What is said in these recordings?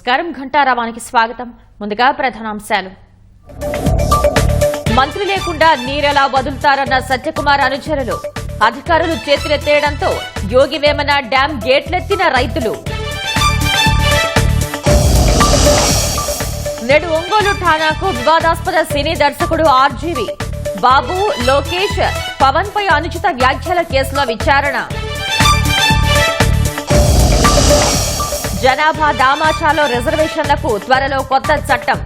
నమస్కారం. ఘంటారావానికి స్వాగతం. ముందుగా ప్రధానాంశాలు. మంత్రి లేకుండా నీరెలా వదులుతారన్న సత్యకుమార్ అనుచరులు. అధికారులు చేతులెత్తేయడంతో యోగి వేమన డ్యాం గేట్లెత్తిన రైతులు. నేడు ఒంగోలు ఠాణాకు వివాదాస్పద సినీ దర్శకుడు ఆర్జీవి. బాబు, లోకేష్, పవన్ పై అనుచిత వ్యాఖ్యల కేసులో విచారణ. జనాభా దామాషాలో రిజర్వేషన్లకు త్వరలో కొత్త చట్టం.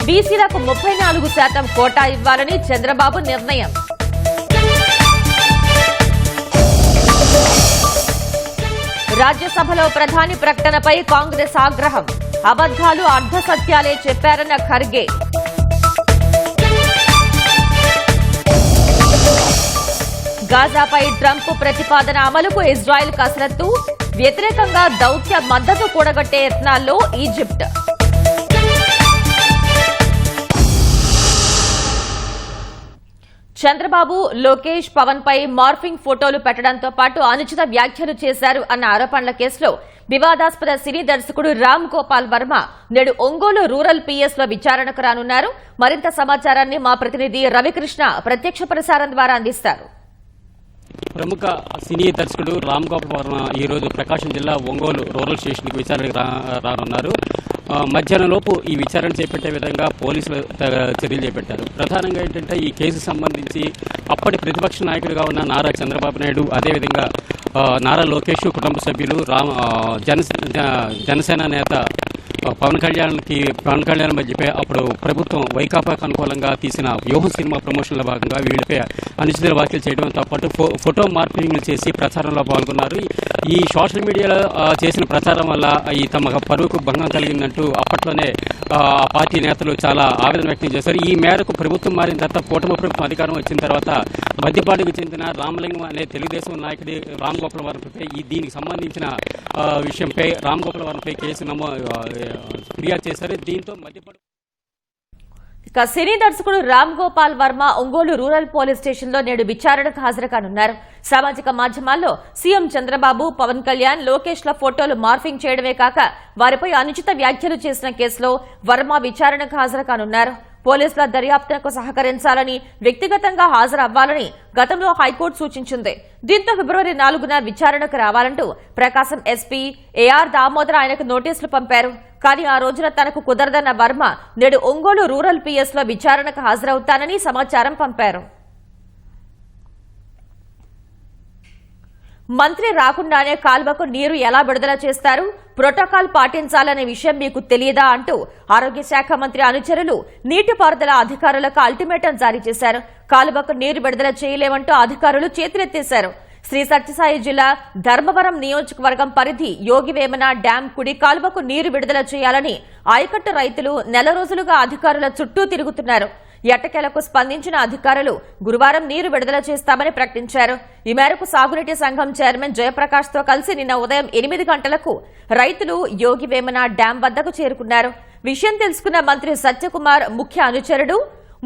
బీసీలకు 34% కోటా ఇవ్వాలని చంద్రబాబు నిర్ణయం. రాజ్యసభలో ప్రధాని ప్రకటనపై కాంగ్రెస్ ఆగ్రహం. అబద్దాలు, అర్ధసత్యాలే చెప్పారన్న ఖర్గే. గాజాపై ట్రంప్ ప్రతిపాదన అమలుకు ఇజ్రాయెల్ కసరత్తు. వ్యతిరేకంగా దౌత్య మద్దతు కూడగట్టే యత్నాల్లో ఈజిప్ట్. చంద్రబాబు, లోకేష్, పవన్ పై మార్ఫింగ్ ఫోటోలు పెట్టడంతో పాటు అనుచిత వ్యాఖ్యలు చేశారు అన్న ఆరోపణల కేసులో వివాదాస్పద సినీ దర్శకుడు రామ్ గోపాల్ వర్మ నేడు ఒంగోలు రూరల్ పీఎస్ లో విచారణకు రానున్నారు. మరింత సమాచారాన్ని మా ప్రతినిధి రవికృష్ణ ప్రత్యక్ష ప్రసారం ద్వారా అందిస్తారు. ప్రముఖ సినీ దర్శకుడు రామ్ గోపాల్ వర్మ ఈరోజు ప్రకాశం జిల్లా ఒంగోలు రూరల్ స్టేషన్కి విచారణకు రానున్నారు. మధ్యాహ్నంలోపు ఈ విచారణ చేపట్టే విధంగా పోలీసులు చర్యలు చేపట్టారు. ప్రధానంగా ఏంటంటే ఈ కేసు సంబంధించి అప్పటి ప్రతిపక్ష నాయకుడిగా ఉన్న నారా చంద్రబాబు నాయుడు, అదేవిధంగా నారా లోకేష్ కుటుంబ సభ్యులు, జనసేన నేత పవన్ కళ్యాణ్ మధ్యపై అప్పుడు ప్రభుత్వం వైకాపాకు అనుకూలంగా తీసిన వ్యూహం సినిమా ప్రమోషన్ల భాగంగా వీళ్ళపై అనుచిత వ్యాఖ్యలు చేయడంతో పాటు ఫోటో మార్పింగ్లు చేసి ప్రచారంలో పాల్గొన్నారు. ఈ సోషల్ మీడియాలో చేసిన ప్రచారం వల్ల ఈ తమ పరువుకు భంగం కలిగిందంటూ అప్పట్లోనే పార్టీ నేతలు చాలా ఆవేదన వ్యక్తం చేశారు. ఈ మేరకు ప్రభుత్వం మారిన తర్వాత కూటమి ప్రభుత్వం అధికారం వచ్చిన తర్వాత మధ్యపాటికి చెందిన రామలింగం అనే తెలుగుదేశం నాయకుడి రామ్ గోపాల్ వర్మపై దీనికి సంబంధించిన విషయంపై రామ్ గోపాల్ వర్మపై కేసు ఫిర్యాదు చేశారు. దీంతో మధ్యపాటి ఇక సినీ దర్శకుడు Ram Gopal Varma Ongole rural police station లో నేడు విచారణకు హాజరు కానున్నారు. సామాజిక మాధ్యమాల్లో సీఎం చంద్రబాబు, పవన్ కళ్యాణ్, లోకేష్ ల ఫోటోలు మార్ఫింగ్ చేయడమే కాక వారిపై అనుచిత వ్యాఖ్యలు చేసిన కేసులో వర్మ విచారణకు హాజరు కానున్నారు. పోలీసుల దర్యాప్తునకు సహకరించాలని, వ్యక్తిగతంగా హాజరవ్వాలని గతంలో హైకోర్టు సూచించింది. దీంతో ఫిబ్రవరి 4న విచారణకు రావాలంటూ ప్రకాశం ఎస్పీ ఏఆర్ దామోదర్ ఆయనకు నోటీసులు పంపారు. కానీ ఆ రోజున తనకు కుదరదన్న వర్మ నేడు ఒంగోలు రూరల్ పీఎస్ లో విచారణకు హాజరవుతానని సమాచారం పంపారు. మంత్రి రాకుండానే కాల్వకు నీరు ఎలా విడుదల చేస్తారు? ప్రోటోకాల్ పాటించాలనే విషయం మీకు తెలియదా అంటూ ఆరోగ్య శాఖ మంత్రి అనుచరులు నీటిపారుదల అధికారులకు అల్టిమేటం జారీ చేశారు. కాలువకు నీరు విడుదల చేయలేమంటూ అధికారులు చేతులెత్తేశారు. శ్రీ సత్యసాయి జిల్లా ధర్మవరం నియోజకవర్గం పరిధి యోగి వేమన డ్యాం కుడి కాలువకు నీరు విడుదల చేయాలని ఆయకట్టు రైతులు నెల రోజులుగా అధికారుల చుట్టూ తిరుగుతున్నారు. ఎట్టకేలకు స్పందించిన అధికారులు గురువారం నీరు విడుదల చేస్తామని ప్రకటించారు. ఈ మేరకు సాగునీటి సంఘం చైర్మన్ జయప్రకాష్ తో కలిసి నిన్న ఉదయం 8 గంటలకు రైతులు యోగి వేమన డ్యాం వద్దకు చేరుకున్నారు. విషయం తెలుసుకున్న మంత్రి సత్యకుమార్ ముఖ్య అనుచరుడు,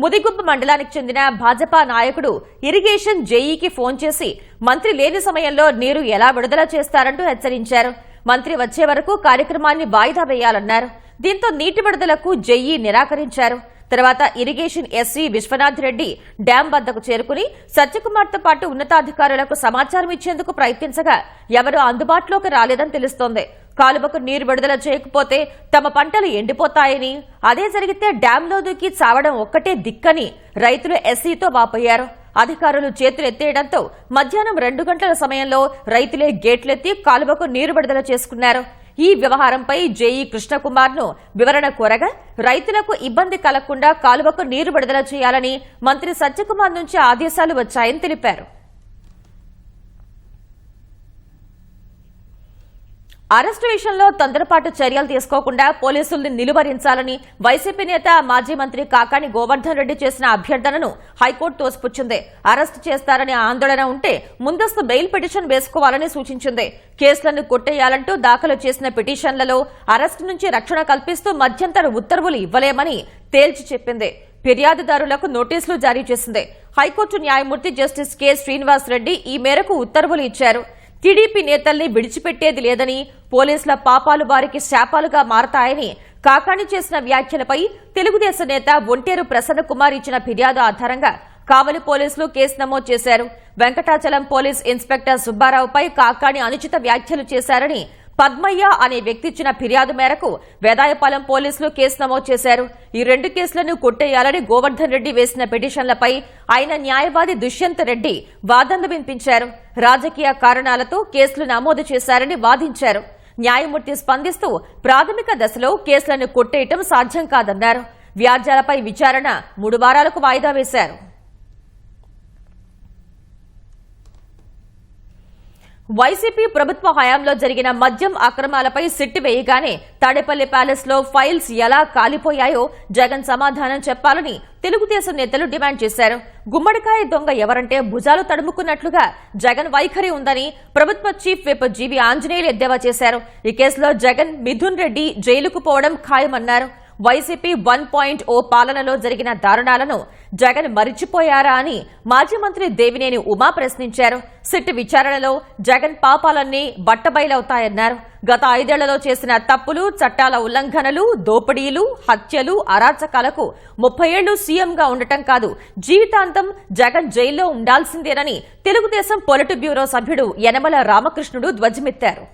ముదిగుబ్బ మండలానికి చెందిన భాజపా నాయకుడు ఇరిగేషన్ జేఈకి ఫోన్ చేసి మంత్రి లేని సమయంలో నీరు ఎలా విడుదల చేస్తారంటూ హెచ్చరించారు. మంత్రి వచ్చే వరకు కార్యక్రమాన్ని వాయిదా వేయాలన్నారు. దీంతో నీటి విడుదలకు జేఈ నిరాకరించారు. తర్వాత irrigation SE Vishwanath Reddy dam వద్దకు చేరుకుని సత్యకుమార్ తో పాటు ఉన్నతాధికారులకు సమాచారం ఇచ్చేందుకు ప్రయత్నించగా ఎవరూ అందుబాటులోకి రాలేదని తెలుస్తోంది. కాలువకు నీరు విడుదల చేయకపోతే తమ పంటలు ఎండిపోతాయని, అదే జరిగితే డ్యాంలో దూకి చావడం ఒక్కటే దిక్కని రైతులు ఎస్సీతో వాపోయారు. అధికారులు చేతులు ఎత్తేయడంతో మధ్యాహ్నం 2 గంటల సమయంలో రైతులే గేట్లెత్తి కాలువకు నీరు విడుదల చేసుకున్నారు. ఈ వ్యవహారంపై జేఈ కృష్ణకుమార్ ను వివరణ కోరగా రైతులకు ఇబ్బంది కలగకుండా కాలువకు నీరు విడుదల చేయాలని మంత్రి సత్యకుమార్ నుంచి ఆదేశాలు వచ్చాయని తెలిపారు. అరెస్టు విషయంలో తొందరపాటు చర్యలు తీసుకోకుండా పోలీసుల్ని నిలువరించాలని వైసీపీ నేత మాజీ మంత్రి కాకాని గోవర్ధన్ రెడ్డి చేసిన అభ్యర్థనను హైకోర్టు తోసిపుచ్చింది. అరెస్టు చేస్తారనే ఆందోళన ఉంటే ముందస్తు బెయిల్ పిటిషన్ వేసుకోవాలని సూచించింది. కేసులను కొట్టేయాలంటూ దాఖలు చేసిన పిటిషన్లలో అరెస్టు నుంచి రక్షణ కల్పిస్తూ మధ్యంతర ఉత్తర్వులు ఇవ్వలేమని తేల్చి చెప్పింది. ఫిర్యాదుదారులకు నోటీసులు జారీ చేసింది. హైకోర్టు న్యాయమూర్తి జస్టిస్ కె శ్రీనివాస్ రెడ్డి ఈ మేరకు ఉత్తర్వులు ఇచ్చారు. టీడీపీ నేతల్ని విడిచిపెట్టేది లేదని, పోలీసుల పాపాలు వారికి శాపాలుగా మారతాయని కాకాణి చేసిన వ్యాఖ్యలపై తెలుగుదేశం నేత ఒంటేరు ప్రసన్న కుమార్ ఇచ్చిన ఫిర్యాదు ఆధారంగా కావలి పోలీసులు కేసు నమోదు చేశారు. వెంకటాచలం పోలీస్ ఇన్స్పెక్టర్ సుబ్బారావుపై కాకాణి అనుచిత వ్యాఖ్యలు చేశారని పద్మయ్య అనే వ్యక్తి ఇచ్చిన ఫిర్యాదు మేరకు వేదాయపాలెం పోలీసులు కేసు నమోదు చేశారు. ఈ 2 కేసులను కొట్టేయాలని గోవర్ధన్ రెడ్డి వేసిన పిటిషన్లపై ఆయన న్యాయవాది దుష్యంత్ రెడ్డి వాదనలు వినిపించారు. రాజకీయ కారణాలతో కేసులు నమోదు చేశారని వాదించారు. న్యాయమూర్తి స్పందిస్తూ ప్రాథమిక దశలో కేసులను కొట్టేయటం సాధ్యం కాదన్నారు. వ్యాజ్యాలపై విచారణ 3 వారాలకు వాయిదా వేశారు. వైసీపీ ప్రభుత్వ హయాంలో జరిగిన మద్యం అక్రమాలపై సిట్టు వేయగానే తాడేపల్లి ప్యాలెస్ లో ఫైల్స్ ఎలా కాలిపోయాయో జగన్ సమాధానం చెప్పాలని తెలుగుదేశం నేతలు డిమాండ్ చేశారు. గుమ్మడికాయ దొంగ ఎవరంటే భుజాలు తడుముకున్నట్లుగా జగన్ వైఖరి ఉందని ప్రభుత్వ చీఫ్ విప్ జీవి ఆంజనేయులు ఎద్దేవా చేశారు. ఈ కేసులో జగన్, మిథున్ రెడ్డి జైలుకు పోవడం ఖాయమన్నారు. వైసీపీ 1.0 పాలనలో జరిగిన దారుణాలను జగన్ మరిచిపోయారా అని మాజీ మంత్రి దేవినేని ఉమా ప్రశ్నించారు. సిట్ విచారణలో జగన్ పాపాలన్నీ బట్టబయలవుతాయన్నారు. గత 5 ఏళ్లలో చేసిన తప్పులు, చట్టాల ఉల్లంఘనలు, దోపిడీలు, హత్యలు, అరాచకాలకు 30 ఏళ్లు సీఎంగా ఉండటం కాదు, జీవితాంతం జగన్ జైల్లో ఉండాల్సిందేనని తెలుగుదేశం పొలిట్ బ్యూరో సభ్యుడు యనమల రామకృష్ణుడు ధ్వజమెత్తారు.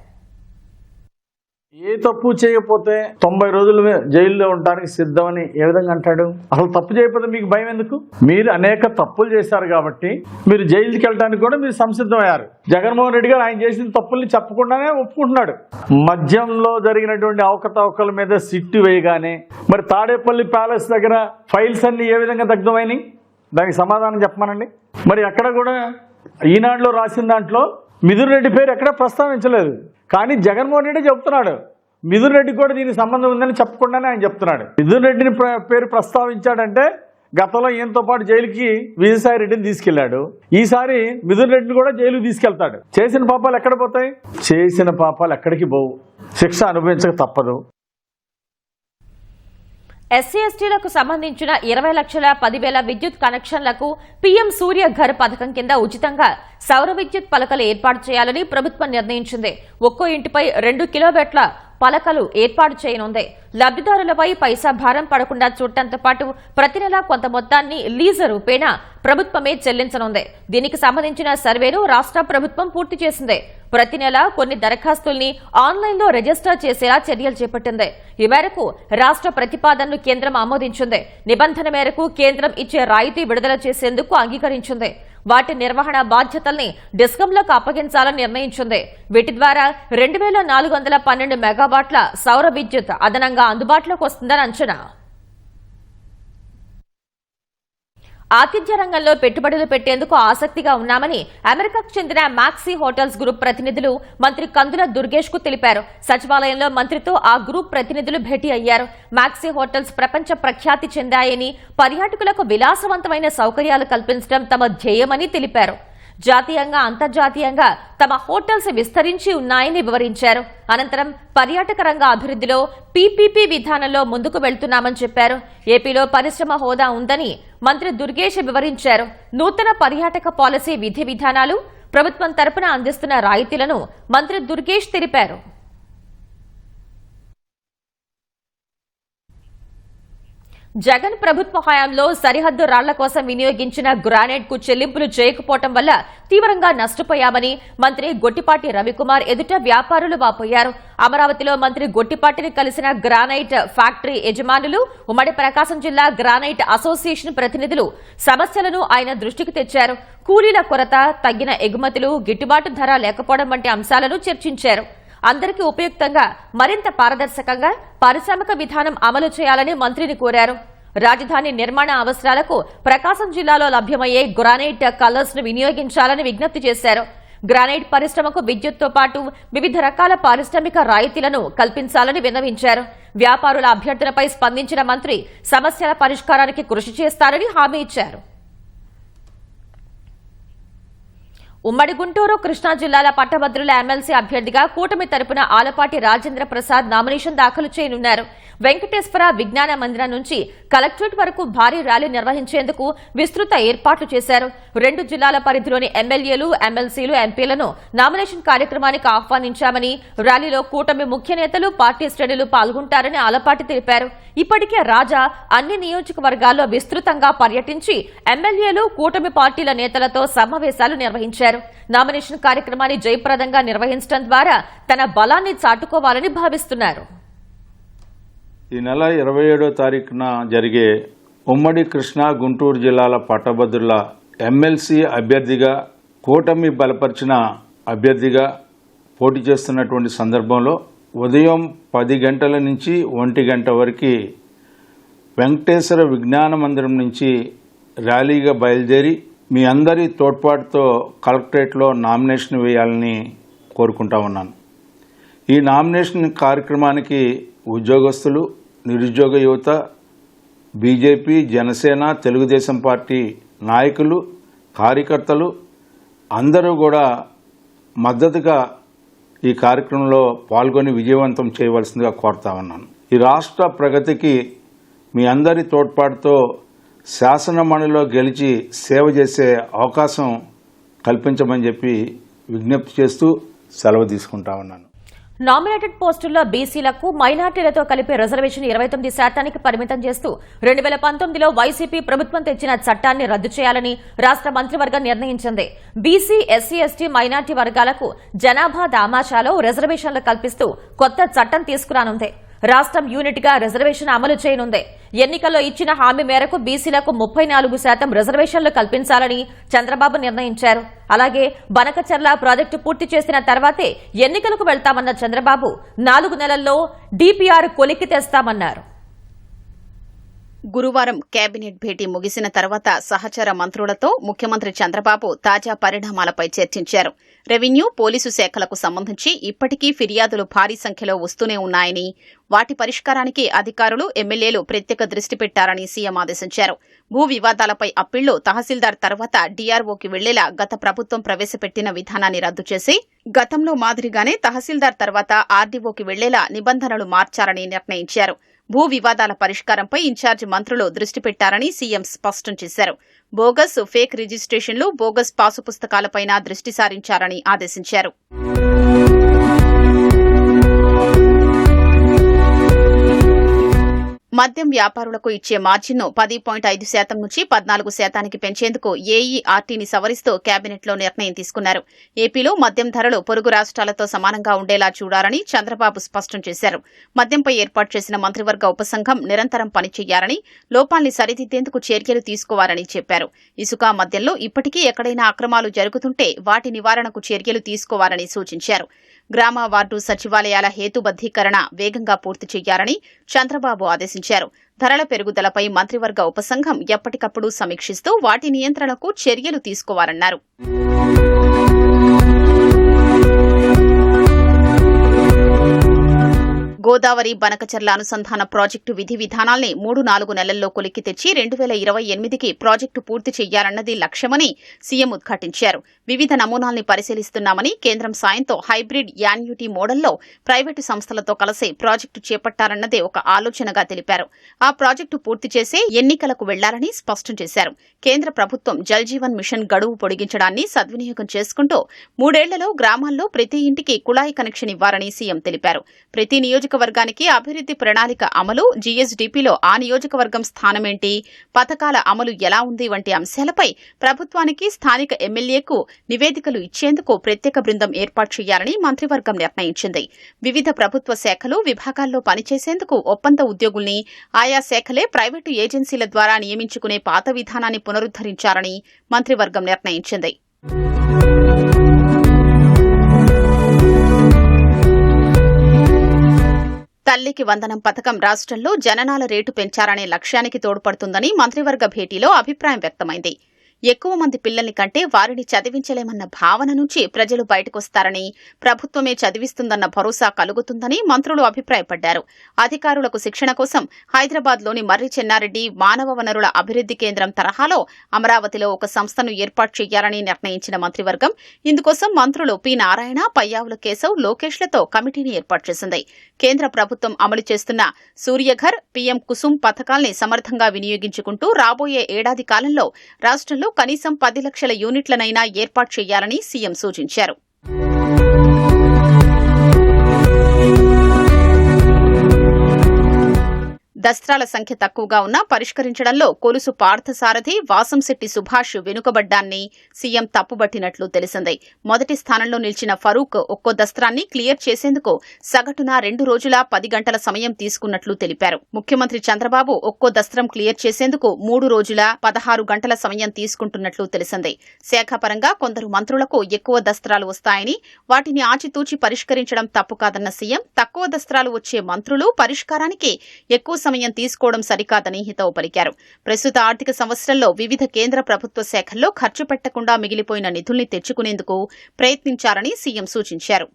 ఏ తప్పు చేయకపోతే 90 రోజులు జైల్లో ఉండడానికి సిద్ధమని ఏ విధంగా అంటాడు? అసలు తప్పు చేయకపోతే మీకు భయం ఎందుకు? మీరు అనేక తప్పులు చేశారు కాబట్టి మీరు జైలుకి వెళ్ళడానికి కూడా మీరు సంసిద్ధమయ్యారు. జగన్మోహన్ రెడ్డి గారు ఆయన చేసిన తప్పుల్ని చెప్పకుండానే ఒప్పుకుంటున్నాడు. మద్యంలో జరిగినటువంటి అవకతవకల మీద సిట్టు వేయగానే మరి తాడేపల్లి ప్యాలెస్ దగ్గర ఫైల్స్ అన్ని ఏ విధంగా దగ్ధమైనాయి? దానికి సమాధానం చెప్పమనండి. మరి ఎక్కడ కూడా ఈనాడులో రాసిన దాంట్లో మిథున్ రెడ్డి పేరు ఎక్కడ ప్రస్తావించలేదు. కానీ జగన్మోహన్ రెడ్డి చెప్తున్నాడు మిథున్ రెడ్డికి కూడా దీనికి సంబంధం ఉందని చెప్పకుండానే ఆయన చెప్తున్నాడు. మిథున్ రెడ్డిని పేరు ప్రస్తావించాడంటే గతంలో ఈయనతో పాటు జైలుకి విజయసాయి రెడ్డిని తీసుకెళ్లాడు. ఈసారి మిథున్ రెడ్డిని కూడా జైలుకి తీసుకెళ్తాడు. చేసిన పాపాలు ఎక్కడ పోతాయి? చేసిన పాపాలు ఎక్కడికి పోవు. శిక్ష అనుభవించక తప్పదు. ఎస్సీ ఎస్టీలకు సంబంధించిన 20 లక్షల 10,000 విద్యుత్ కనెక్షన్లకు పీఎం సూర్య ఘర్ పథకం కింద ఉచితంగా సౌర విద్యుత్ పలకలు ఏర్పాటు చేయాలని ప్రభుత్వం నిర్ణయించింది. ఒక్కో ఇంటిపై 2 కిలోవాట్ల పలకలు ఏర్పాటు చేయనుంది. లబ్దిదారులపై పైసా భారం పడకుండా చూడటంతో పాటు ప్రతి నెలా కొంత మొత్తాన్ని లీజు రూపేణా ప్రభుత్వమే చెల్లించనుంది. దీనికి సంబంధించిన సర్వేను రాష్ట్ర ప్రభుత్వం పూర్తి చేసింది. ప్రతి నెల కొన్ని దరఖాస్తుల్ని ఆన్లైన్లో రిజిస్టర్ చేసేలా చర్యలు చేపట్టింది. ఈ మేరకు రాష్ట్ర ప్రతిపాదనను కేంద్రం ఆమోదించింది. నిబంధన మేరకు కేంద్రం ఇచ్చే రాయితీ విడుదల చేసేందుకు అంగీకరించింది. వాటి నిర్వహణ బాధ్యతల్ని డిస్కంలకు అప్పగించాలని నిర్ణయించింది. వీటి ద్వారా 2412 మెగావాట్ల సౌర విద్యుత్ అదనంగా అందుబాటులోకి వస్తుందని అంచనా. ఆతిథ్య రంగంలో పెట్టుబడులు పెట్టేందుకు ఆసక్తిగా ఉన్నామని అమెరికాకు చెందిన మ్యాక్సీ హోటల్స్ గ్రూప్ ప్రతినిధులు మంత్రి కందుల దుర్గేష్ కు తెలిపారు. సచివాలయంలో మంత్రితో ఆ గ్రూప్ ప్రతినిధులు భేటీ అయ్యారు. మ్యాక్సీ హోటల్స్ ప్రపంచ ప్రఖ్యాతి చెందాయని, పర్యాటకులకు విలాసవంతమైన సౌకర్యాలు కల్పించడం తమ ధ్యేయమని తెలిపారు. జాతీయంగా, అంతర్జాతీయంగా తమ హోటల్స్ విస్తరించి ఉన్నాయని వివరించారు. అనంతరం పర్యాటక రంగ అభివృద్ధిలో పీపీపీ విధానంలో ముందుకు వెళ్తున్నామని చెప్పారు. ఏపీలో పరిశ్రమ హోదా ఉందని మంత్రి దుర్గేష్ వివరించారు. నూతన పర్యాటక పాలసీ విధి విధానాలు, ప్రభుత్వం తరపున అందిస్తున్న రాయితీలను మంత్రి దుర్గేష్ తెలిపారు. జగన్ ప్రభుత్వ హయాంలో సరిహద్దు రాళ్ల కోసం వినియోగించిన గ్రానైట్ కు చెల్లింపులు చేయకపోవడం వల్ల తీవ్రంగా నష్టపోయామని మంత్రి గొట్టిపాటి రవికుమార్ ఎదుట వ్యాపారులు వాపోయారు. అమరావతిలో మంత్రి గొట్టిపాటిని కలిసిన గ్రానైట్ ఫ్యాక్టరీ యజమానులు, ఉమ్మడి ప్రకాశం జిల్లా గ్రానైట్ అసోసియేషన్ ప్రతినిధులు సమస్యలను ఆయన దృష్టికి తెచ్చారు. కూలీల కొరత, తగ్గిన ఎగుమతులు, గిట్టుబాటు ధర లేకపోవడం వంటి అంశాలను చర్చించారు. అందరికీ ఉపయుక్తంగా, మరింత పారదర్శకంగా పారిశ్రామిక విధానం అమలు చేయాలని మంత్రిని కోరారు. రాజధాని నిర్మాణ అవసరాలకు ప్రకాశం జిల్లాలో లభ్యమయ్యే గ్రానైట్ కలర్స్ ను వినియోగించాలని విజ్ఞప్తి చేశారు. గ్రానైట్ పరిశ్రమకు విద్యుత్తో పాటు వివిధ రకాల పారిశ్రామిక రాయితీలను కల్పించాలని విన్నవించారు. వ్యాపారుల అభ్యర్థనపై స్పందించిన మంత్రి సమస్యల పరిష్కారానికి కృషి చేస్తారని హామీ ఇచ్చారు. ఉమ్మడి గుంటూరు కృష్ణా జిల్లాల పట్టభద్రుల ఎమ్మెల్సీ అభ్యర్థిగా కూటమి తరపున ఆలపాటి రాజేంద్ర ప్రసాద్ నామినేషన్ దాఖలు చేయనున్నారు. వెంకటేశ్వర విజ్ఞాన మందిరం నుంచి కలెక్టరేట్ వరకు భారీ ర్యాలీ నిర్వహించేందుకు విస్తృత ఏర్పాట్లు చేశారు. 2 జిల్లాల పరిధిలోని ఎమ్మెల్యేలు, ఎమ్మెల్సీలు, ఎంపీలను నామినేషన్ కార్యక్రమానికి ఆహ్వానించామని, ర్యాలీలో కూటమి ముఖ్య నేతలు, పార్టీ శ్రేణులు పాల్గొంటారని ఆలపాటి తెలిపారు. ఇప్పటికే రాజా అన్ని నియోజకవర్గాల్లో విస్తృతంగా పర్యటించి ఎమ్మెల్యేలు, కూటమి పార్టీల నేతలతో సమావేశాలు నిర్వహించారు. నామినేషన్ కార్యక్రమాన్ని జయప్రదంగా నిర్వహించడం ద్వారా తన బలాన్ని చాటుకోవాలని భావిస్తున్నారు. ఈ నెల 27వ తారీఖున జరిగే ఉమ్మడి కృష్ణా, గుంటూరు జిల్లాల పట్టభద్రుల ఎమ్మెల్సీ అభ్యర్థిగా, కూటమి బలపరిచిన అభ్యర్థిగా పోటీ చేస్తున్నటువంటి సందర్భంలో ఉదయం 10 గంటల నుంచి 1 గంట వరకు వెంకటేశ్వర విజ్ఞాన మందిరం నుంచి ర్యాలీగా బయలుదేరి మీ అందరి తోడ్పాటుతో కలెక్టరేట్లో నామినేషన్ వేయాలని కోరుకుంటా ఉన్నాను. ఈ నామినేషన్ కార్యక్రమానికి ఉద్యోగస్తులు, నిరుద్యోగ యువత, బీజేపీ, జనసేన, తెలుగుదేశం పార్టీ నాయకులు, కార్యకర్తలు అందరూ కూడా మద్దతుగా ఈ కార్యక్రమంలో పాల్గొని విజయవంతం చేయవలసిందిగా కోరుతా ఉన్నాను. ఈ రాష్ట్ర ప్రగతికి మీ అందరి తోడ్పాటుతో శాసనమండలిలో గెలిచి సేవ చేసే అవకాశం కల్పించమని చెప్పి విజ్ఞప్తి చేస్తూ సెలవు తీసుకుంటా ఉన్నాను. నామినేటెడ్ పోస్టుల్లో బీసీలకు, మైనార్టీలతో కలిపి రిజర్వేషన్ 29% పరిమితం చేస్తూ 2019లో వైసీపీ ప్రభుత్వం తెచ్చిన చట్టాన్ని రద్దు చేయాలని రాష్ట్ర మంత్రివర్గం నిర్ణయించింది. బీసీ, ఎస్సీ, ఎస్టీ, మైనార్టీ వర్గాలకు జనాభా దామాషాలో రిజర్వేషన్లు కల్పిస్తూ కొత్త చట్టం తీసుకురానుంది. రాష్ట్రం యూనిట్ గా రిజర్వేషన్ అమలు చేయనుంది. ఎన్నికల్లో ఇచ్చిన హామీ మేరకు బీసీలకు 34% రిజర్వేషన్లు కల్పించాలని చంద్రబాబు నిర్ణయించారు. అలాగే బనకచర్ల ప్రాజెక్టు పూర్తి చేసిన తర్వాతే ఎన్నికలకు వెళ్తామన్న చంద్రబాబు 4 నెలల్లో డీపీఆర్ కొలిక్కి తెస్తామన్నారు. గురువారం కేబినెట్ భేటీ ముగిసిన తర్వాత సహచర మంత్రులతో ముఖ్యమంత్రి చంద్రబాబు తాజా పరిణామాలపై చర్చించారు. రెవెన్యూ, పోలీసు శాఖలకు సంబంధించి ఇప్పటికీ ఫిర్యాదులు భారీ సంఖ్యలో వస్తూనే ఉన్నాయని, వాటి పరిష్కారానికి అధికారులు, ఎమ్మెల్యేలు ప్రత్యేక దృష్టి పెట్టారని సీఎం ఆదేశించారు. భూ వివాదాలపై అప్పీళ్లు తహసీల్దార్ తర్వాత డీఆర్ఓకి వెళ్లేలా గత ప్రభుత్వం ప్రవేశపెట్టిన విధానాన్ని రద్దు చేసి గతంలో మాదిరిగానే తహసీల్దార్ తర్వాత ఆర్డీఓకి వెళ్లేలా నిబంధనలు మార్చారని నిర్ణయించారు. భూ వివాదాల పరిష్కారంపై ఇన్ఛార్జి మంత్రులు దృష్టి పెట్టారని సీఎం స్పష్టం చేశారు. బోగస్, ఫేక్ రిజిస్ట్రేషన్లు, బోగస్ పాసు పుస్తకాలపైన దృష్టి సారించారని ఆదేశించారు. మద్యం వ్యాపారులకు ఇచ్చే మార్జిన్ను 10.5% నుంచి 14% పెంచేందుకు ఏఈఆర్టీని సవరిస్తూ కేబినెట్లో నిర్ణయం తీసుకున్నారు. ఏపీలో మద్యం ధరలు పొరుగు రాష్ట్రాలతో సమానంగా ఉండేలా చూడాలని చంద్రబాబు స్పష్టం చేశారు. మద్యంపై ఏర్పాటు చేసిన మంత్రివర్గ ఉపసంఘం నిరంతరం పనిచేయాలని, లోపాల్ని సరిదిద్దేందుకు చర్యలు తీసుకోవాలని చెప్పారు. ఇసుక, మద్యంలో ఇప్పటికీ ఎక్కడైనా అక్రమాలు జరుగుతుంటే వాటి నివారణకు చర్యలు తీసుకోవాలని సూచించారు. గ్రామ, వార్డు సచివాలయాల హేతుబద్దీకరణ వేగంగా పూర్తి చేయాలని చంద్రబాబు ఆదేశించారు. ధరల పెరుగుదలపై మంత్రివర్గ ఉపసంఘం ఎప్పటికప్పుడు సమీక్షిస్తూ వాటి నియంత్రణకు చర్యలు తీసుకోవాలన్నారు. గోదావరి బనకచర్ల అనుసంధాన ప్రాజెక్టు విధి విధానాల్ని 3-4 నెలల్లో కొలిక్కి తెచ్చి 2028కి ప్రాజెక్టు పూర్తి చేయాలన్నది లక్ష్యమని సీఎం ఉద్ఘాటించారు. వివిధ నమూనాల్ని పరిశీలిస్తున్నామని, కేంద్రం సాయంతో హైబ్రిడ్ యాన్యుటీ మోడల్లో ప్రైవేటు సంస్థలతో కలిసి ప్రాజెక్టు చేపట్టాలన్నదే ఒక ఆలోచనగా తెలిపారు. ఆ ప్రాజెక్టు పూర్తి చేసే ఎన్నికలకు వెళ్లాలని స్పష్టం చేశారు. కేంద్ర ప్రభుత్వం జల్ జీవన్ మిషన్ గడువు పొడిగించడాన్ని సద్వినియోగం చేసుకుంటూ 3 ఏళ్లలో గ్రామాల్లో ప్రతి ఇంటికి కుళాయి కనెక్షన్ ఇవ్వాలని సీఎం తెలిపారు. ప్రతి నియోజకవర్గానికి అభివృద్ది ప్రణాళిక అమలు, జీఎస్డీపీలో ఆ నియోజకవర్గం స్థానమేంటి, పథకాల అమలు ఎలా ఉంది వంటి అంశాలపై ప్రభుత్వానికి, స్థానిక ఎమ్మెల్యేకు నివేదికలు ఇచ్చేందుకు ప్రత్యేక బృందం ఏర్పాటు చేయాలని మంత్రివర్గం నిర్ణయించింది. వివిధ ప్రభుత్వ శాఖలు, విభాగాల్లో పనిచేసేందుకు ఒప్పంద ఉద్యోగుల్ని ఆయా శాఖలే ప్రైవేటు ఏజెన్సీల ద్వారా నియమించుకునే పాత విధానాన్ని పునరుద్దరించాలని మంత్రివర్గం నిర్ణయించింది. తల్లికి వందనం పథకం రాష్ట్రంలో జననాల రేటు పెంచాలనే లక్ష్యానికి తోడ్పడుతుందని మంత్రివర్గ భేటీలో అభిప్రాయం వ్యక్తమైంది. ఎక్కువ మంది పిల్లల్ని కంటే వారిని చదివించలేమన్న భావన నుంచి ప్రజలు బయటకొస్తారని, ప్రభుత్వమే చదివిస్తుందన్న భరోసా కలుగుతుందని మంత్రులు అభిప్రాయపడ్డారు. అధికారులకు శిక్షణ కోసం హైదరాబాద్లోని మర్రి చెన్నారెడ్డి మానవ వనరుల అభివృద్ధి కేంద్రం తరహాలో అమరావతిలో ఒక సంస్థను ఏర్పాటు చేయాలని నిర్ణయించిన మంత్రివర్గం ఇందుకోసం మంత్రులు పి. నారాయణ, పయ్యావుల కేశవ్, లోకేష్లతో కమిటీని ఏర్పాటు చేసింది. కేంద్ర ప్రభుత్వం అమలు చేస్తున్న సూర్యఘర్, పీఎం కుసుమ్ పథకాల్ని సమర్థంగా వినియోగించుకుంటూ రాబోయే ఏడాది కాలంలో రాష్ట్రంలో కనీసం 10 లక్షల యూనిట్లనైనా ఏర్పాటు చేయాలని సీఎం సూచించారు. దస్త్రాల సంఖ్య తక్కువగా ఉన్నా పరిష్కరించడంలో కొలుసు పార్థసారథి, వాసంశెట్టి సుభాష్ వెనుకబడ్డాన్ని సీఎం తప్పుబట్టినట్లు తెలిసింది. మొదటి స్థానంలో నిలిచిన ఫరూక్ ఒక్కో దస్త్రాన్ని క్లియర్ చేసేందుకు సగటున 2 రోజుల 10 గంటల సమయం తీసుకున్నట్లు తెలిపారు. ముఖ్యమంత్రి చంద్రబాబు ఒక్కో దస్త్రం క్లియర్ చేసేందుకు 3 రోజుల 16 గంటల సమయం తీసుకుంటున్నట్లు తెలిసింది. శాఖాపరంగా కొందరు మంత్రులకు ఎక్కువ దస్త్రాలు వస్తాయని, వాటిని ఆచితూచి పరిష్కరించడం తప్పు కాదన్న సీఎం తక్కువ దస్త్రాలు వచ్చే మంత్రులు పరిష్కారానికి ఎక్కువ సమయం తీసుకోవడం సరికాదని హితవు పలికారు. ప్రస్తుత ఆర్థిక సంవత్సరంలో వివిధ కేంద్ర ప్రభుత్వ శాఖల్లో ఖర్చు పెట్టకుండా మిగిలిపోయిన నిధుల్ని తెచ్చుకునేందుకు ప్రయత్నించాలని సీఎం సూచించారు.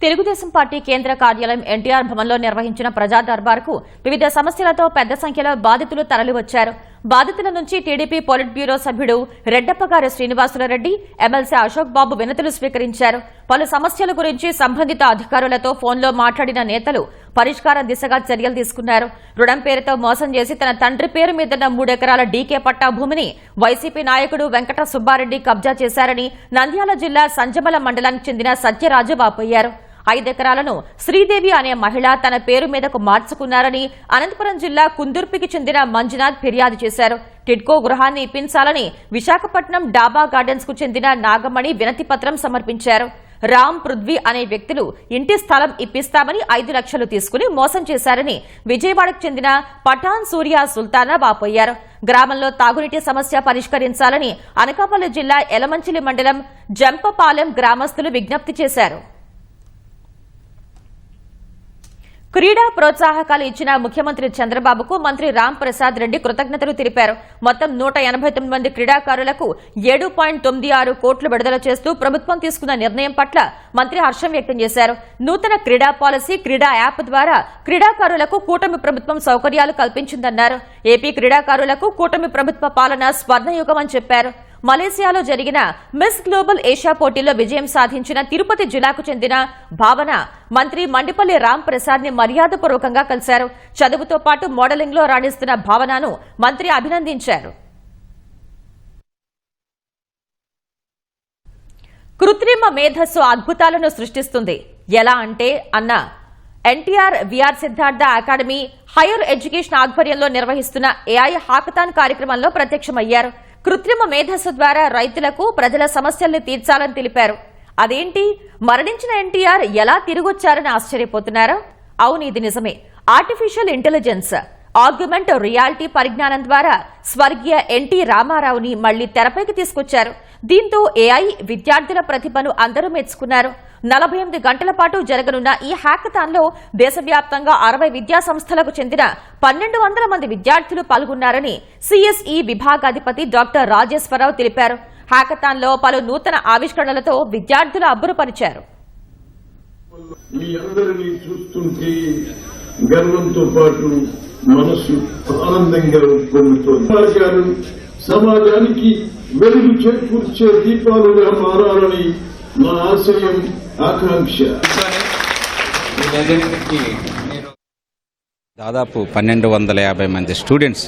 తెలుగుదేశం పార్టీ కేంద్ర కార్యాలయం ఎన్టీఆర్ భవన్లో నిర్వహించిన ప్రజా దర్బార్కు వివిధ సమస్యలతో పెద్ద సంఖ్యలో బాధితులు తరలివచ్చారు. బాధితుల నుంచి టీడీపీ పొలిట్ బ్యూరో సభ్యుడు రెడ్డప్పగారి శ్రీనివాసులరెడ్డి, ఎమ్మెల్సీ అశోక్ బాబు వినతులు స్వీకరించారు. పలు సమస్యల గురించి సంబంధిత అధికారులతో ఫోన్లో మాట్లాడిన నేతలు పరిష్కారం దిశగా చర్యలు తీసుకున్నారు. రుణం పేరుతో మోసం చేసి తన తండ్రి పేరు మీదున్న 3 ఎకరాల డీకే పట్టా భూమిని వైసీపీ నాయకుడు వెంకట సుబ్బారెడ్డి కబ్జా చేశారని నంద్యాల జిల్లా సంజమల మండలానికి చెందిన సత్యరాజు వాపోయారు. 5 ఎకరాలను శ్రీదేవి అనే మహిళ తన పేరు మీదకు మార్చుకున్నారని అనంతపురం జిల్లా కుందుర్పికి చెందిన మంజునాథ్ ఫిర్యాదు చేశారు. టిడ్కో గృహాన్ని ఇప్పించాలని విశాఖపట్నం డాబా గార్డెన్స్ కు చెందిన నాగమణి వినతి పత్రం సమర్పించారు. రామ్, పృథ్వీ అనే వ్యక్తులు ఇంటి స్థలం ఇప్పిస్తామని 5 లక్షలు తీసుకుని మోసం చేశారని విజయవాడకు చెందిన పఠాన్ సూర్య సుల్తానా వాపోయారు. గ్రామంలో తాగునీటి సమస్య పరిష్కరించాలని అనకాపల్లి జిల్లా ఎలమంచిలి మండలం జంపపాలెం గ్రామస్తులు విజ్ఞప్తి చేశారు. క్రీడా ప్రోత్సాహకాలు ఇచ్చిన ముఖ్యమంత్రి చంద్రబాబుకు మంత్రి రామ్ ప్రసాద్ రెడ్డి కృతజ్ఞతలు తెలిపారు. మొత్తం 189 మంది క్రీడాకారులకు 7.96 కోట్లు విడుదల చేస్తూ ప్రభుత్వం తీసుకున్న నిర్ణయం పట్ల మంత్రి హర్షం వ్యక్తం చేశారు. నూతన క్రీడా పాలసీ, క్రీడా యాప్ ద్వారా క్రీడాకారులకు కూటమి ప్రభుత్వం సౌకర్యాలు కల్పించిందన్నారు. ఏపీ క్రీడాకారులకు కూటమి ప్రభుత్వ పాలన స్వర్ణయుగమని చెప్పారు. మలేసియాలో జరిగిన మిస్ గ్లోబల్ ఏషియా పోటీల్లో విజయం సాధించిన తిరుపతి జిల్లాకు చెందిన భావన మంత్రి మండిపల్లి రామ్ ప్రసాద్ ని మర్యాదపూర్వకంగా కలిశారు. చదువుతో పాటు మోడలింగ్ లో రాణిస్తున్న భావనను మంత్రి అభినందించారు. కృత్రిమ మేధస్సు అద్భుతాలను సృష్టిస్తుంది. ఎలా అంటే అన్న NTR VR Siddhartha academy higher education ఆధ్వర్యంలో నిర్వహిస్తున్న ఏఐ హాకథాన్ కార్యక్రమంలో ప్రత్యక్షమయ్యారు. కృత్రిమ మేధస్సు ద్వారా రైతులకు, ప్రజల సమస్యల్ని తీర్చాలని తెలిపారు. అదేంటి, మరణించిన ఎన్టీఆర్ ఎలా తిరిగొచ్చారని ఆశ్చర్యపోతున్నారా? అవును, ఇది నిజమే. ఆర్టిఫిషియల్ ఇంటెలిజెన్స్, ఆగ్మెంట్ రియాలిటీ పరిజ్ఞానం ద్వారా స్వర్గీయ ఎన్టీ రామారావుని మళ్లీ తెరపైకి తీసుకొచ్చారు. దీంతో ఏఐ విద్యార్థుల ప్రతిభను అందరూ మెచ్చుకున్నారు. 48 గంటల పాటు జరగనున్న ఈ హ్యాకథాన్లో దేశవ్యాప్తంగా 60 విద్యా సంస్థలకు చెందిన 1200 మంది విద్యార్థులు పాల్గొన్నారని సిఎస్ఈ విభాగాధిపతి డాక్టర్ రాజేశ్వరరావు తెలిపారు. హ్యాకథాన్లో పలు నూతన ఆవిష్కరణలతో విద్యార్థులు అబ్బురపరిచారు. మీ అందరినీ చూస్తుంటే గర్వంతో పాటు మనసు ఆనందంగా పొందుతోంది. సమాజానికి వెలుగు చేకూర్చే దీపాలుగా మారాలని మా ఆశయం, ఆకాంక్ష. దాదాపు 1250 మంది స్టూడెంట్స్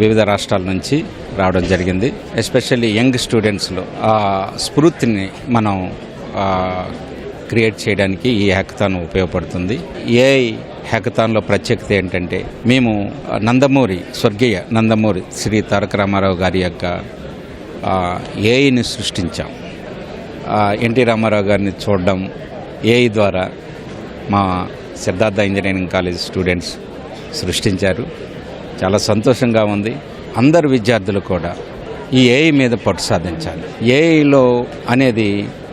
వివిధ రాష్ట్రాల నుంచి రావడం జరిగింది. ఎస్పెషల్లీ యంగ్ స్టూడెంట్స్లో ఆ స్ఫూర్తిని మనం క్రియేట్ చేయడానికి ఈ హ్యాకథాన్ ఉపయోగపడుతుంది. ఏఐ హ్యాకథాన్లో ప్రత్యేకత ఏంటంటే, మేము స్వర్గీయ నందమూరి శ్రీ తారక రామారావు గారి యొక్క ఏఐని సృష్టించాం. ఎన్టీ రామారావు గారిని చూడడం ఏఐ ద్వారా మా సిద్ధార్థ ఇంజనీరింగ్ కాలేజ్ స్టూడెంట్స్ సృష్టించారు. చాలా సంతోషంగా ఉంది. అందరు విద్యార్థులు కూడా ఈ ఏఐ మీద పట్టు సాధించాలి. ఏఐలో అనేది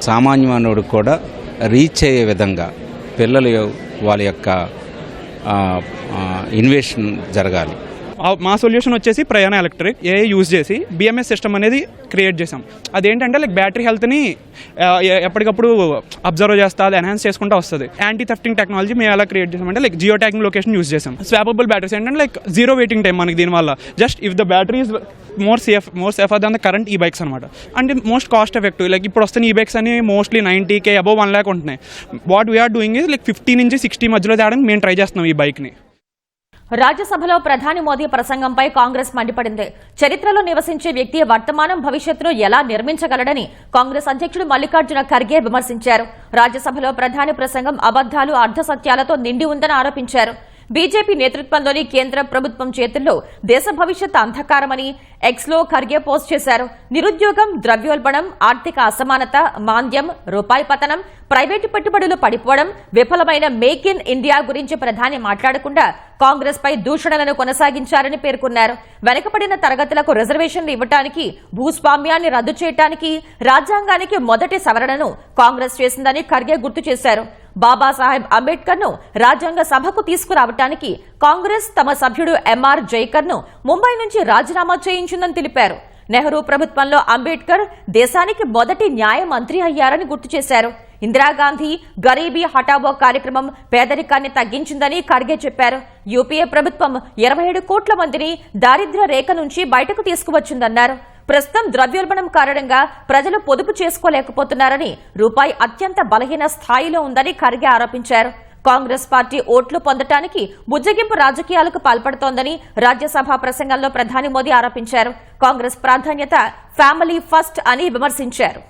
సామాన్యమానవుడు కూడా రీచ్ అయ్యే విధంగా పిల్లలు వాళ్ళ యొక్క ఇన్వెషన్ జరగాలి. మా సొల్యూషన్ వచ్చేసి ప్రయాణ ఎలక్ట్రిక్ ఏ యూజ్ చేసి బిఎంఎస్ సిస్టమ్ అనేది క్రియేట్ చేసాం. అదేంటంటే లైక్ బ్యాటరీ హెల్త్ని ఎప్పటికప్పుడు అబ్జర్వ్ చేస్తా, అది ఎన్హాన్స్ చేసుకుంటూ వస్తుంది. యాంటీ థెఫ్టింగ్ టెక్నాలజీ మేము ఎలా క్రియేట్ చేసామంటే like geo tagging location use చేసాం. స్వాపబుల్ బ్యాటరీస్ ఏంటంటే లైక్ జీరో వెయిటింగ్ టైం మనకి దీనివల్ల. Just if the battery is more safer than the current e bikes అనమాట. And most cost effective. Like ఇప్పుడు వస్తున్న ఈ బైక్స్ అని మోస్ట్లీ 90K అబౌవ్ 1 lakh ఉంటున్నాయి. What we're doing is like 50 నుంచి 60 మధ్యలో తేడానికి మేము ట్రై చేస్తున్నాం ఈ బైక్ని. రాజ్యసభలో ప్రధాని మోదీ ప్రసంగంపై కాంగ్రెస్ మండిపడింది. చరిత్రలో నివసించే వ్యక్తి వర్తమానం భవిష్యత్తును ఎలా నిర్మించగలడని కాంగ్రెస్ అధ్యక్షుడు మల్లికార్జున ఖర్గే విమర్శించారు. రాజ్యసభలో ప్రధాని ప్రసంగం అబద్దాలు, అర్ధసత్యాలతో నిండి ఉందని ఆరోపించారు. బీజేపీ నేతృత్వంలోని కేంద్ర ప్రభుత్వం చేతుల్లో దేశ భవిష్యత్ అంధకారమని ఎక్స్లో ఖర్గే పోస్ట్ చేశారు. నిరుద్యోగం, ద్రవ్యోల్బణం, ఆర్థిక అసమానత, మాంద్యం, రూపాయి పతనం, ప్రైవేటు పెట్టుబడులు పడిపోవడం, విఫలమైన మేక్ ఇన్ ఇండియా గురించి ప్రధాని మాట్లాడకుండా కాంగ్రెస్ పై దూషణలను కొనసాగించారని పేర్కొన్నారు. వెనుకబడిన తరగతులకు రిజర్వేషన్లు ఇవ్వడానికి, భూస్వామ్యాన్ని రద్దు చేయడానికి రాజ్యాంగానికి మొదటి సవరణను కాంగ్రెస్ చేసిందని ఖర్గే గుర్తు చేశారు. బాబాసాహెబ్ అంబేద్కర్ ను రాజ్యాంగ సభకు తీసుకురావడానికి కాంగ్రెస్ తమ సభ్యుడు ఎంఆర్ జైకర్ ను ముంబై నుంచి రాజీనామా చేయించిందని తెలిపారు. నెహ్రూ ప్రభుత్వంలో అంబేద్కర్ దేశానికి మొదటి న్యాయ మంత్రి అయ్యారని గుర్తు చేశారు. ఇందిరాగాంధీ గరీబీ హఠావో కార్యక్రమం పేదరికాన్ని తగ్గించిందని ఖర్గే చెప్పారు. యూపీఏ ప్రభుత్వం 27 కోట్ల మందిని దారిద్ర్య రేఖ నుంచి బయటకు తీసుకువచ్చిందన్నారు. ప్రస్తుతం ద్రవ్యోల్బణం కారణంగా ప్రజలు పొదుపు చేసుకోలేకపోతున్నారని, రూపాయి అత్యంత బలహీన స్థాయిలో ఉందని ఖర్గే ఆరోపించారు. కాంగ్రెస్ పార్టీ ఓట్లు పొందటానికి బుజ్జగింపు రాజకీయాలకు పాల్పడుతోందని రాజ్యసభ ప్రసంగంలో ప్రధాని మోదీ ఆరోపించారు. కాంగ్రెస్ ప్రాధాన్యత ఫ్యామిలీ ఫస్ట్ అని విమర్శించారు.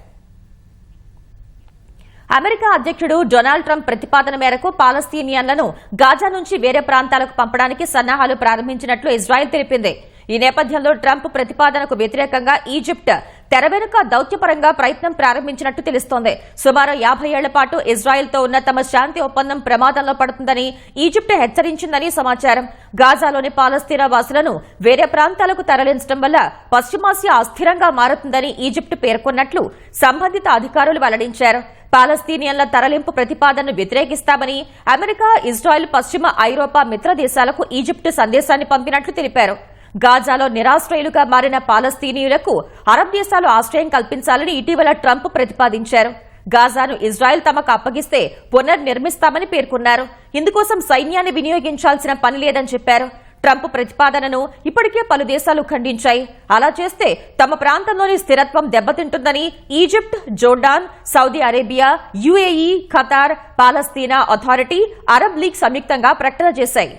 అమెరికా అధ్యక్షుడు డొనాల్డ్ ట్రంప్ ప్రతిపాదన మేరకు పాలస్తీనియన్లను గాజా నుంచి వేరే ప్రాంతాలకు పంపడానికి సన్నాహాలు ప్రారంభించినట్లు ఇజ్రాయెల్ తెలిపింది. ఈ నేపథ్యంలో ట్రంప్ ప్రతిపాదనకు వ్యతిరేకంగా ఈజిప్ట్ తెర వెనుక దౌత్యపరంగా ప్రయత్నం ప్రారంభించినట్టు తెలుస్తోంది. సుమారు 50 ఏళ్ల పాటు ఇజ్రాయెల్తో ఉన్న తమ శాంతి ఒప్పందం ప్రమాదంలో పడుతుందని ఈజిప్ట్ హెచ్చరించిందని సమాచారం. గాజాలోని పాలస్తీనా వాసులను వేరే ప్రాంతాలకు తరలించడం వల్ల పశ్చిమాసియా అస్థిరంగా మారుతుందని ఈజిప్ట్ పేర్కొన్నట్లు సంబంధిత అధికారులు వెల్లడించారు. పాలస్తీనియన్ల తరలింపు ప్రతిపాదనను వ్యతిరేకిస్తామని అమెరికా, ఇజ్రాయెల్, పశ్చిమ ఐరోపా మిత్ర దేశాలకు ఈజిప్ట్ సందేశాన్ని పంపినట్లు తెలిపారు. గాజాలో నిరాశ్రయులుగా మారిన పాలస్తీనీయులకు అరబ్ దేశాలు ఆశ్రయం కల్పించాలని ఇటీవల ట్రంప్ ప్రతిపాదించారు. గాజాను ఇజ్రాయెల్ తమకు అప్పగిస్తే పునర్నిర్మిస్తామని పేర్కొన్నారు. ఇందుకోసం సైన్యాన్ని వినియోగించాల్సిన పని లేదని చెప్పారు. ట్రంప్ ప్రతిపాదనను ఇప్పటికే పలు దేశాలు ఖండించాయి. అలా చేస్తే తమ ప్రాంతంలోని స్థిరత్వం దెబ్బతింటుందని Egypt, Jordan, Saudi Arabia, UAE, Qatar, పాలస్తీనా అథారిటీ, అరబ్ లీగ్ సంయుక్తంగా ప్రకటన చేశాయి.